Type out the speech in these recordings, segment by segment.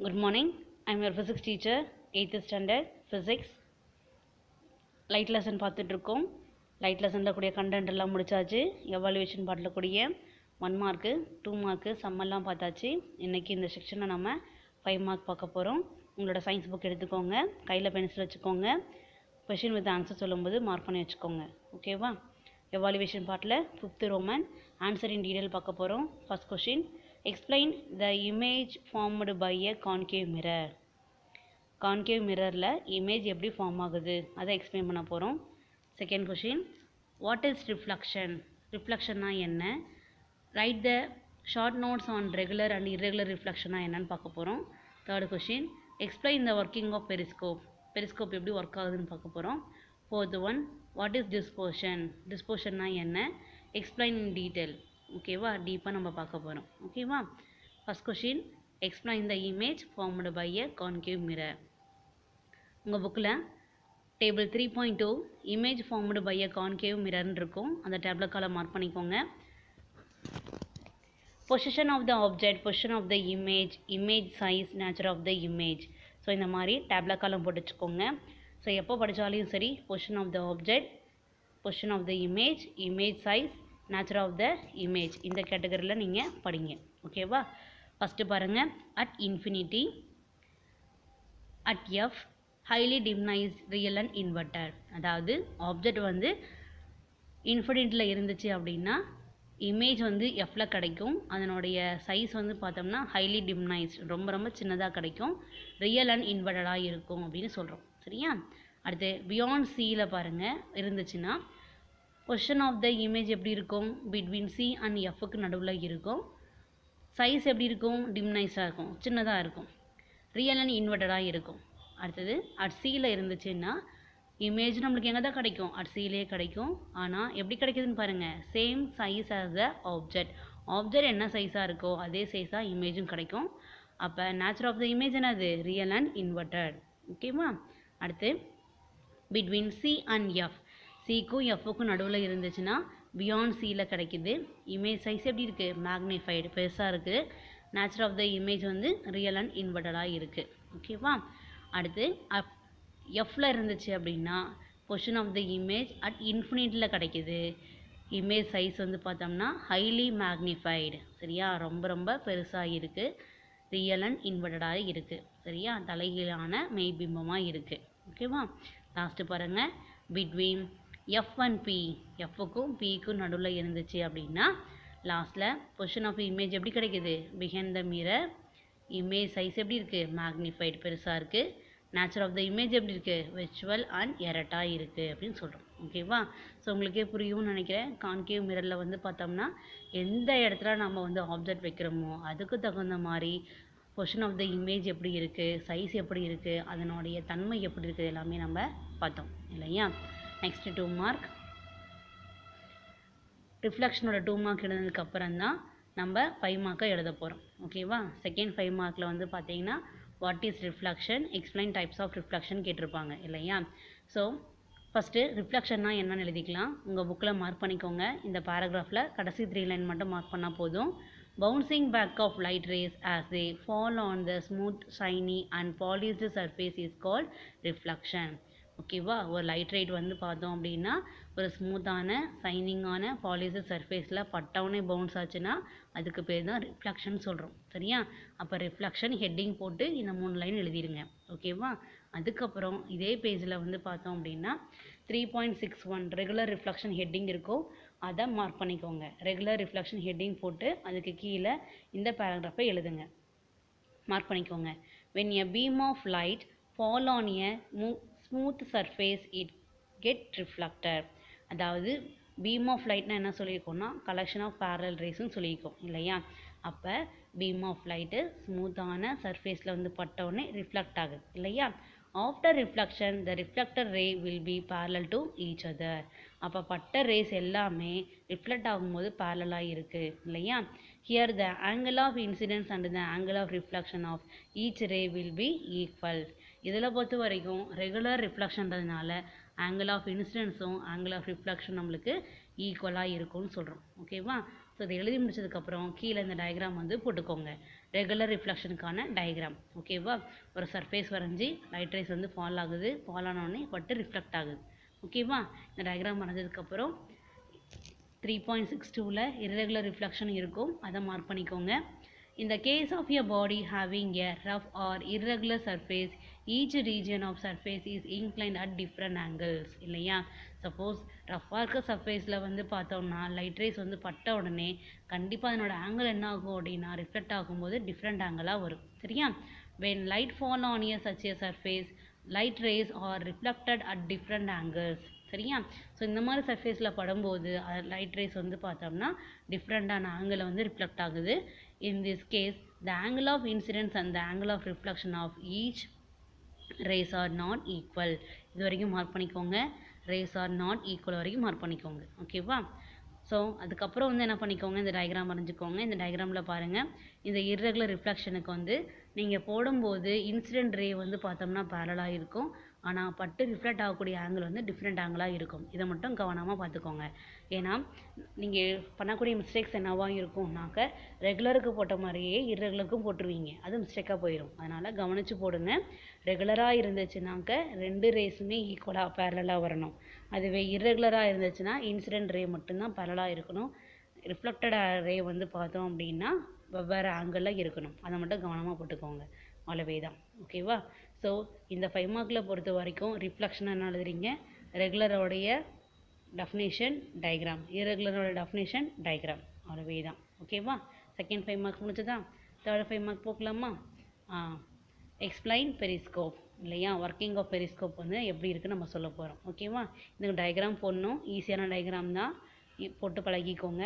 Good morning. I'm your physics teacher, 8th standard physics. Light lesson பார்த்துட்ருக்கோம். Light லெசனில் கூடிய content எல்லாம் முடிச்சாச்சு. எவாலுவேஷன் பார்ட்டில் கூடிய 1 மார்க்கு 2 மார்க்கு சம்மெல்லாம் பார்த்தாச்சு. இன்றைக்கி இந்த செக்ஷனில் நம்ம 5 மார்க் பார்க்க போகிறோம். உங்களோட சயின்ஸ் புக் எடுத்துக்கோங்க, கையில் பென்சில் வச்சுக்கோங்க. கொஷின் வித் ஆன்சர் சொல்லும்போது மார்க் பண்ணி வச்சுக்கோங்க. ஓகேவா? எவாலுவேஷன் பார்ட்டில் 5th ரோமன் ஆன்சர் இன் டீடைல் பார்க்க போகிறோம். First question, explain the image formed by a concave mirror. concave mirrorல image எப்படி ஃபார்ம் ஆகுது அதை எக்ஸ்பிளைன் பண்ண போகிறோம். Second question, what is reflection? ரிஃப்ளெக்ஷன்னா என்ன? Write the short notes on regular and irregular ரிஃப்ளெக்ஷனா என்னன்னு பார்க்க போகிறோம். Third question, explain the working of periscope. Periscope எப்படி ஒர்க் ஆகுதுன்னு பார்க்க போகிறோம். Fourth one, what is dispersion? டிஸ்போஷன்னா என்ன? Explain in detail. ஓகேவா? டீப்பாக நம்ம பார்க்க போகிறோம். ஓகேவா? First question, explain the image formed by a concave mirror. உங்கள் புக்கில் table 3.2 image formed by a concave மிரர்னு இருக்கும். அந்த டேபிள் காலை மார்க் பண்ணிக்கோங்க. Position of the object, position of the image, image size, nature of the image. So இந்த மாதிரி table காலம் போட்டு வச்சுக்கோங்க. ஸோ எப்போ படித்தாலும் சரி, position of the object, position of the image, image size, nature of the image, இந்த கேட்டகரியில் நீங்கள் படிங்க. ஓகேவா? ஃபஸ்ட்டு பாருங்கள், at infinity, at F, highly diminished real and inverted. அதாவது ஆப்ஜெக்ட் வந்து இன்ஃபினிட்டியில் இருந்துச்சு அப்படின்னா இமேஜ் வந்து எஃப்பில் கிடைக்கும். அதனுடைய சைஸ் வந்து பார்த்தோம்னா ஹைலி டிம்னைஸ்ட், ரொம்ப ரொம்ப சின்னதாக கிடைக்கும். ரியல் அண்ட் இன்வெர்டராக இருக்கும் அப்படின்னு சொல்கிறோம். சரியா? அடுத்து பியாண்ட் சியில் பாருங்கள் இருந்துச்சுன்னா பொசிஷன் ஆஃப் த இமேஜ் எப்படி இருக்கும்? பிட்வீன் சி அண்ட் எஃப்க்கு நடுவில் இருக்கும். சைஸ் எப்படி இருக்கும்? டிம்னைஸாக இருக்கும், சின்னதாக இருக்கும். ரியல் அண்ட் இன்வெர்டராக இருக்கும். அடுத்தது அட் சியில் இருந்துச்சுன்னா இமேஜ் நம்மளுக்கு எங்கே தான் கிடைக்கும்? அட் சியிலே கிடைக்கும். ஆனால் எப்படி கிடைக்குதுன்னு பாருங்கள், same size as the object. Object என்ன சைஸாக இருக்கோ அதே சைஸாக இமேஜும் கிடைக்கும். அப்போ நேச்சர் ஆஃப் த இமேஜ் என்னது? Real and inverted. ஓகேவா? அடுத்து பிட்வீன் சி அண்ட் எஃப், சிக்கும் எஃப்க்கும் நடுவில் இருந்துச்சுன்னா பியாண்ட் சியில் கிடைக்குது. இமேஜ் சைஸ் எப்படி இருக்குது? மேக்னிஃபைடு, பெருசாக இருக்குது. நேச்சர் ஆஃப் த இமேஜ் வந்து ரியல் அண்ட் இன்வெர்டடாக இருக்குது. ஓகேவா? அடுத்து எஃப்பில் இருந்துச்சு அப்படின்னா position of the image at இன்ஃபினிட்டியில் கிடைக்குது. இமேஜ் சைஸ் வந்து பார்த்தோம்னா ஹைலி மேக்னிஃபைடு. சரியா? ரொம்ப ரொம்ப பெருசாக இருக்குது. ரியல் அண்ட் இன்வெர்டடாக இருக்குது. சரியா? தலைகீழான மெய்பிம்பமாக இருக்குது. ஓகேவா? லாஸ்ட்டு பாருங்கள், பிட்வீன் எஃப் அண்ட் பி, எஃப்க்கும் பிக்கும் நடுவில் இருந்துச்சு அப்படின்னா லாஸ்ட்டில் பொசிஷன் ஆஃப் இமேஜ் எப்படி கிடைக்குது? Behind the mirror, image size எப்படி இருக்குது? மேக்னிஃபைடு, பெருசாக இருக்குது. நேச்சர் ஆஃப் த இமேஜ் எப்படி இருக்குது? விர்ச்சுவல் அண்ட் எரட்டாக இருக்குது அப்படின்னு சொல்கிறோம். ஓகேவா? ஸோ உங்களுக்கே புரியும்னு நினைக்கிறேன். கான்கேவ் மிரரில் வந்து பார்த்தோம்னா எந்த இடத்துல நம்ம வந்து ஆப்ஜெக்ட் வைக்கிறோமோ அதுக்கு தகுந்த மாதிரி பொசிஷன் ஆஃப் த இமேஜ் எப்படி இருக்குது, சைஸ் எப்படி இருக்குது, அதனுடைய தன்மை எப்படி இருக்குது, எல்லாமே நம்ம பார்த்தோம் இல்லையா? Next 2 mark. ரிஃப்ளெக்ஷனோட 2 மார்க் எழுதுனதுக்கப்புறம் தான் நம்ம 5 மார்க்கை எழுத போகிறோம். ஓகேவா? செகண்ட் 5 மார்க்கில் வந்து பார்த்தீங்கன்னா what is reflection, explain types of reflection கேட்டிருப்பாங்க இல்லையா? ஸோ ஃபஸ்ட்டு ரிஃப்ளெக்ஷன்னா என்னன்னு எழுதிக்கலாம். உங்கள் புக்கில் மார்க் பண்ணிக்கோங்க. இந்த பேராகிராஃபில் கடைசி 3 லைன் மட்டும் மார்க் பண்ணால் போதும். Bouncing back of light rays as they fall on the smooth shiny and polished surface is called reflection. ஓகேவா? ஒரு லைட் ரைட் வந்து பார்த்தோம் அப்படின்னா ஒரு ஸ்மூத்தான ஷைனிங்கான பாலிஷ்டு சர்ஃபேஸில் பட்டவுனே பவுன்ஸ் ஆச்சுன்னா அதுக்கு பேர் தான் ரிஃப்ளெக்ஷன் சொல்கிறோம். சரியா? அப்போ ரிஃப்ளெக்ஷன் ஹெட்டிங் போட்டு இந்த 3 லைன் எழுதிடுங்க. ஓகேவா? அதுக்கப்புறம் இதே பேஜில் வந்து பார்த்தோம் அப்படின்னா 3.61 ரெகுலர் ரிஃப்ளெக்ஷன் ஹெட்டிங் இருக்கும், அதை மார்க் பண்ணிக்கோங்க. ரெகுலர் ரிஃப்ளெக்ஷன் ஹெட்டிங் போட்டு அதுக்கு கீழே இந்த பேராகிராஃபை எழுதுங்க. மார்க் பண்ணிக்கோங்க. when a beam of light fall on a smooth surface it get reflected. அதாவது பீம் ஆஃப் லைட்னா என்ன சொல்லியிருக்கோம்னா கலெக்ஷன் ஆஃப் பேரலல் ரேஸ்ன்னு சொல்லியிருக்கோம் இல்லையா? அப்போ பீம் ஆஃப் லைட்டு ஸ்மூத்தான சர்ஃபேஸில் வந்து பட்டவுடனே ரிஃப்ளெக்ட் ஆகுது இல்லையா? After reflection the reflected ray will be parallel to each other. அப்போ பட்ட ரேஸ் எல்லாமே ரிஃப்ளெக்ட் ஆகும்போது பேரலாக இருக்குது இல்லையா? Here the angle of incidence and the angle of reflection of each ray will be equal. இதில் பொறுத்த வரைக்கும் ரெகுலர் ரிஃப்ளெக்ஷன்றதுனால ஆங்கிள் ஆஃப் இன்சிடென்ஸும் ஆங்கிள் ஆஃப் ரிஃப்ளெக்ஷன் நம்மளுக்கு ஈக்குவலாக இருக்கும்னு சொல்கிறோம். ஓகேவா? ஸோ இதை எழுதி முடிச்சதுக்கப்புறம் கீழே இந்த டயக்ராம் வந்து போட்டுக்கோங்க. ரெகுலர் ரிஃப்ளெக்ஷனுக்கான டயக்ராம். ஓகேவா? ஒரு சர்ஃபேஸ் வரைஞ்சி லைட் ரேஸ் வந்து ஃபால் ஆகுது, ஃபால் ஆனோடனே பட்டு ரிஃப்ளெக்ட் ஆகுது. ஓகேவா? இந்த டயக்ராம் வரைஞ்சதுக்கப்புறம் 3.62ல் irregular reflection இருக்கும், அதை மார்க் பண்ணிக்கோங்க. In the case of a body having a rough or irregular surface, each region of surface is inclined at different angles. இல்லையா? சப்போஸ் ரஃப்பாக இருக்க சர்ஃபேஸில் வந்து பார்த்தோம்னா லைட் ரேஸ் வந்து பட்ட உடனே கண்டிப்பாக அதனோட ஆங்கிள் என்ன ஆகும் அப்படின்னா ரிஃப்ளெக்ட் ஆகும்போது டிஃப்ரெண்ட் ஆங்கிளாக வரும். சரியா? when light fall on a such a surface, light rays are reflected at different angles. சரியா? ஸோ இந்த மாதிரி சர்ஃபேஸில் படும்போது லைட் ரேஸ் வந்து பார்த்தோம்னா டிஃப்ரெண்ட்டான ஆங்கிளில் வந்து ரிஃப்ளெக்ட் ஆகுது. In this case, the angle of incidence and the angle of reflection of each rays are not equal. இது வரைக்கும் மார்க் பண்ணிக்கோங்க. rays are not equal வரைக்கும் மார்க் பண்ணிக்கோங்க. ஓகேவா? ஸோ அதுக்கப்புறம் வந்து என்ன பண்ணிக்கோங்க, இந்த டயக்ராம் வரைஞ்சிக்கோங்க. இந்த டயக்ராமில் பாருங்கள், இந்த irregular ரிஃப்ளெக்ஷனுக்கு வந்து நீங்கள் போடும்போது இன்சிடென்ட் ரே வந்து பார்த்தோம்னா பேரலாக இருக்கும், ஆனால் பட்டு ரிஃப்ளெக்ட் ஆகக்கூடிய ஆங்கிள் வந்து டிஃப்ரெண்ட் ஆங்கிளாக இருக்கும். இதை மட்டும் கவனமாக பார்த்துக்கோங்க. ஏன்னா நீங்கள் பண்ணக்கூடிய மிஸ்டேக்ஸ் என்னவாக இருக்கும்னாக்க ரெகுலருக்கு போட்ட மாதிரியே இர்ரெகுலருக்கும் போட்டுருவீங்க, அது மிஸ்டேக்காக போயிடும். அதனால் கவனித்து போடுங்க. ரெகுலராக இருந்துச்சுனாக்க ரெண்டு ரேஸுமே ஈக்குவலாக பேரலாக வரணும். அதுவே இர்ரெகுலராக இருந்துச்சுன்னா இன்சிடென்ட் ரே மட்டும்தான் பேரலாக இருக்கணும். ரிஃப்ளெக்டட் ரே வந்து பார்த்தோம் அப்படின்னா வெவ்வேறு ஆங்கிளில் இருக்கணும். அதை மட்டும் கவனமாக போட்டுக்கோங்க. அவ்வளவே தான். ஓகேவா? ஸோ இந்த 5 மார்க்கில் பொறுத்த வரைக்கும் ரிஃப்ளெக்ஷன் என்ன எழுதுறீங்க, ரெகுலரோடைய டெஃபினேஷன் டயக்ராம், இர்ரெகுலரோட டெஃபினேஷன் டயக்ராம், அவ்வளவே தான். ஓகேவா? செகண்ட் 5 மார்க் முடிஞ்சதா? தேர்ட் 5 மார்க் போக்கலாமா? எக்ஸ்பிளைன் பெரிஸ்கோப் இல்லையா? ஒர்க்கிங் ஆஃப் பெரிஸ்கோப் வந்து எப்படி இருக்குன்னு நம்ம சொல்ல போகிறோம். ஓகேவா? இந்த டயக்ராம் போடணும், ஈஸியான டயக்ராம் தான், போட்டு பழகிக்கோங்க.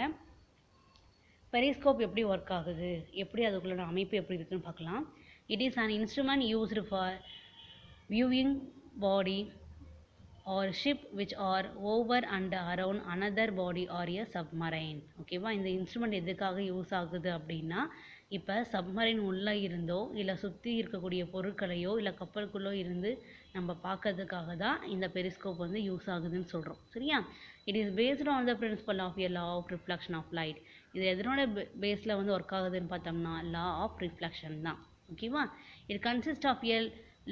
பெரிஸ்கோப் எப்படி ஒர்க் ஆகுது, எப்படி அதுக்குள்ள அமைப்பு எப்படி இருக்குன்னு பார்க்கலாம். It is an instrument used for viewing body or ship which are over and around another body or a submarine. ஓகேவா? இந்த இன்ஸ்ட்ருமெண்ட் எதுக்காக யூஸ் ஆகுது அப்படின்னா, இப்போ சப்மரைன் உள்ளே இருந்தோ இல்லை சுற்றி இருக்கக்கூடிய பொருட்களையோ இல்லை கப்பலுக்குள்ளோ இருந்து நம்ம பார்க்கறதுக்காக தான் இந்த பெரிஸ்கோப் வந்து யூஸ் ஆகுதுன்னு சொல்கிறோம். சரியா? It is based on the principle of a law of reflection of light. இது எதனோட பேஸில் வந்து ஒர்க் ஆகுதுன்னு பார்த்தோம்னா லா ஆஃப் ரிஃப்ளெக்ஷன் தான். ஓகேவா? It consist of a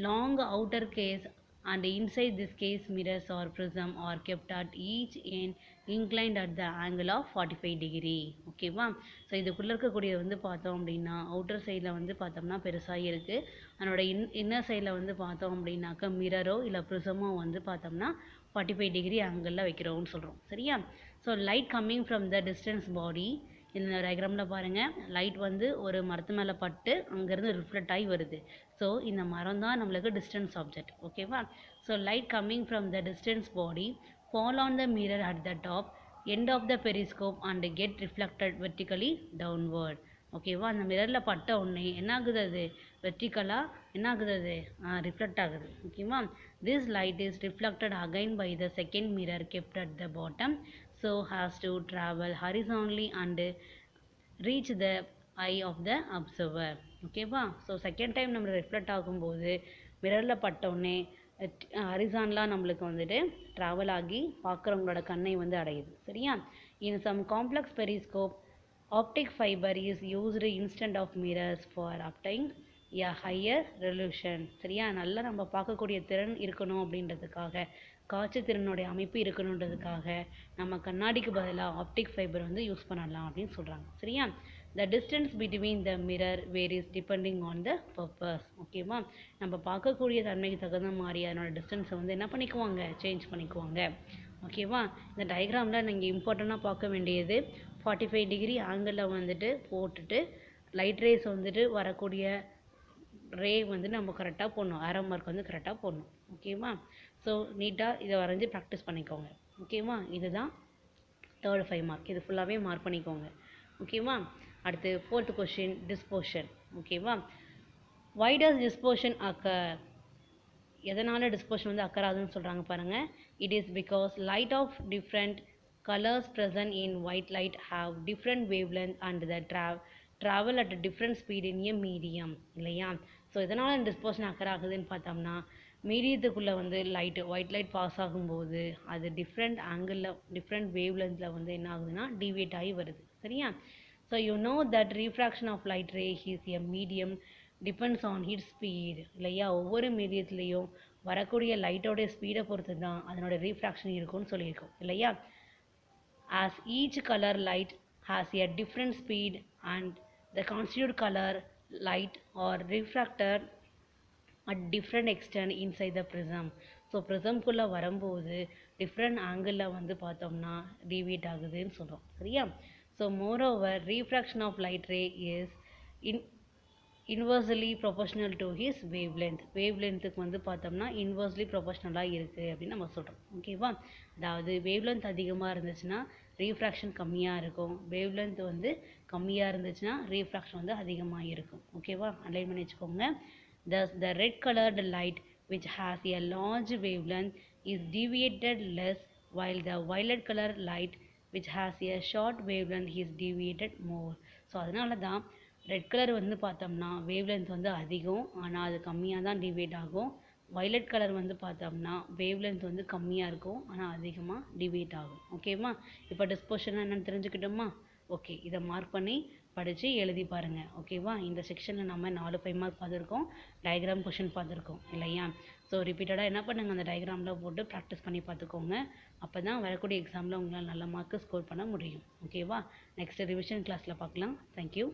long outer case and inside this case mirrors or prism are kept at each end inclined at the angle of 45 degree. ஓகேவா? So இதுக்குள்ளே இருக்கக்கூடியது வந்து பார்த்தோம் அப்படின்னா அவுட்டர் சைடில் வந்து பார்த்தோம்னா பெருசாக இருக்குது, அதனோட இன்னர் சைடில் வந்து பார்த்தோம் அப்படின்னாக்கா மிரரோ இல்லை ப்ரிசமோ வந்து பார்த்தோம்னா 45 டிகிரி ஆங்கிளில் வைக்கிறோம்னு சொல்கிறோம். சரியா? So light coming from the distance body, இந்த டயக்ராமில் பாருங்கள், லைட் வந்து ஒரு மரத்து மேலே பட்டு அங்கேருந்து ரிஃப்ளெக்ட் ஆகி வருது. ஸோ இந்த மரம் தான் நம்மளுக்கு டிஸ்டன்ஸ் ஆப்ஜெக்ட். ஓகேவா? So light coming from the distance body fall on the mirror at the top end of the periscope and get reflected vertically downward. ஓகேவா? அந்த மிரரில் பட்ட உடனே என்ன ஆகுது, அது வெர்டிக்கலாக என்ன ஆகுது, அது ரிஃப்ளெக்ட் ஆகுது. ஓகேவா? This light is reflected again by the second mirror kept at the bottom, so has to travel horizontally and reach the eye of the observer. ஓகேவா? ஸோ செகண்ட் டைம் நம்ம ரிஃப்ளெக்ட் ஆகும்போது மிரரில் பட்டோடனே ஹரிசான்லாம் நம்மளுக்கு வந்துட்டு ட்ராவல் ஆகி பார்க்குறவங்களோட கண்ணை வந்து அடையுது. சரியா? In some complex periscope optic fibre is used instead of mirrors for obtaining a higher resolution. சரியா? நல்லா நம்ம பார்க்கக்கூடிய திறன் இருக்கணும் அப்படின்றதுக்காக, காட்சி திறனுடைய அமைப்பு இருக்கணுன்றதுக்காக நம்ம கண்ணாடிக்கு பதிலாக ஆப்டிக் ஃபைபர் வந்து யூஸ் பண்ணலாம் அப்படின்னு சொல்கிறாங்க. சரியா? The distance between the mirror varies depending on the purpose. ஓகேவா? நம்ம பார்க்கக்கூடிய தன்மைக்கு தகுந்த மாதிரி அதனோட டிஸ்டன்ஸை வந்து என்ன பண்ணிக்குவாங்க, சேஞ்ச் பண்ணிக்குவாங்க. ஓகேவா? இந்த டயக்ராமில் நீங்கள் இம்பார்ட்டண்ட்டாக பார்க்க வேண்டியது 45 டிகிரி ஆங்கிளில் வந்துட்டு போட்டுட்டு லைட் ரேஸ் வந்துட்டு வரக்கூடிய ரே வந்து நம்ம கரெக்டாக போடணும், ஆரோ மார்க் வந்து கரெக்டாக போடணும். ஓகேவா? ஸோ நீட்டாக இதை வரைஞ்சி ப்ராக்டிஸ் பண்ணிக்கோங்க. ஓகேவா? இதுதான் தேர்ட் 5 மார்க், இது ஃபுல்லாகவே மார்க் பண்ணிக்கோங்க. ஓகேவா? அடுத்து ஃபோர்த் கொஷின், டிஸ்போஷன். ஓகேவா? Why does dispersion occur? எதனால் டிஸ்போஷன் வந்து அக்கர் ஆகுதுன்னு சொல்கிறாங்க பாருங்கள். It is because light of different colours present in white light have different wavelength and the travel at different speed in a medium. இல்லையா? So எதனால் டிஸ்போஷன் அக்கர் ஆகுதுன்னு பார்த்தோம்னா, மீடியத்துக்குள்ளே வந்து ஒயிட் லைட் பாஸ் ஆகும்போது அது டிஃப்ரெண்ட் ஆங்கிளில் டிஃப்ரெண்ட் வேவ் லென்த்தில் வந்து என்ன ஆகுதுன்னா டிவியேட் ஆகி வருது. சரியா? So you know that refraction of light ray is a medium depends on its speed இல்லையா ஒவ்வொரு மீடியத்துலேயும் வரக்கூடிய லைட்டோடைய ஸ்பீடை பொறுத்து தான் அதனோட ரீஃப்ராக்ஷன் இருக்கும்னு சொல்லியிருக்கோம் இல்லையா as each color light has a different speed and the constitute color light or refracted at different extent inside the prism. So ப்ரிசம்குள்ளே வரும்போது டிஃப்ரெண்ட் ஆங்கிளில் வந்து பார்த்தோம்னா டிவியேட் ஆகுதுன்னு சொல்கிறோம் சரியா so moreover refraction of light ray is in inversely proportional to his wavelength வேவ் லென்த்துக்கு வந்து பார்த்தோம்னா இன்வர்ஸ்லி ப்ரொபோஷனலாக இருக்குது அப்படின்னு நம்ம சொல்கிறோம் ஓகேவா அதாவது வேவ் லென்த் அதிகமாக இருந்துச்சுன்னா ரீஃப்ராக்ஷன் கம்மியாக இருக்கும் வேவ் லென்த் வந்து கம்மியாக இருந்துச்சுன்னா ரீஃப்ராக்ஷன் வந்து அதிகமாக இருக்கும் ஓகேவா அன்லைன் பண்ணி வச்சுக்கோங்க thus the red colored light which has a large wavelength is deviated less while the violet color light which has a short wavelength is deviated more so அதனால தான் ரெட் கலர் வந்து பார்த்தோம்னா வேவ் லென்த் வந்து அதிகம் ஆனால் அது கம்மியாக தான் டிவியேட் ஆகும் வயலட் கலர் வந்து பார்த்தோம்னா வேவ் லென்த் வந்து கம்மியாக இருக்கும் ஆனால் அதிகமாக டிவியேட் ஆகும் ஓகேவா இப்போ டிஸ்போஷன் என்னென்னு தெரிஞ்சுக்கிட்டோமா ஓகே இதை மார்க் பண்ணி படித்து எழுதி பாருங்கள் ஓகேவா இந்த செக்ஷனில் நம்ம 4 5 மார்க் பார்த்துருக்கோம் டயக்ராம் கொஷின் பார்த்துருக்கோம் இல்லையா ஸோ ரிப்பீட்டடாக என்ன பண்ணுங்கள் அந்த டயக்ராமில் போட்டு ப்ராக்டிஸ் பண்ணி பார்த்துக்கோங்க அப்போ தான் வரக்கூடிய எக்ஸாமில் உங்களால் நல்ல மார்க்கு ஸ்கோர் பண்ண முடியும் ஓகேவா நெக்ஸ்ட் ரிவிஷன் கிளாஸில் பார்க்கலாம் தேங்க்யூ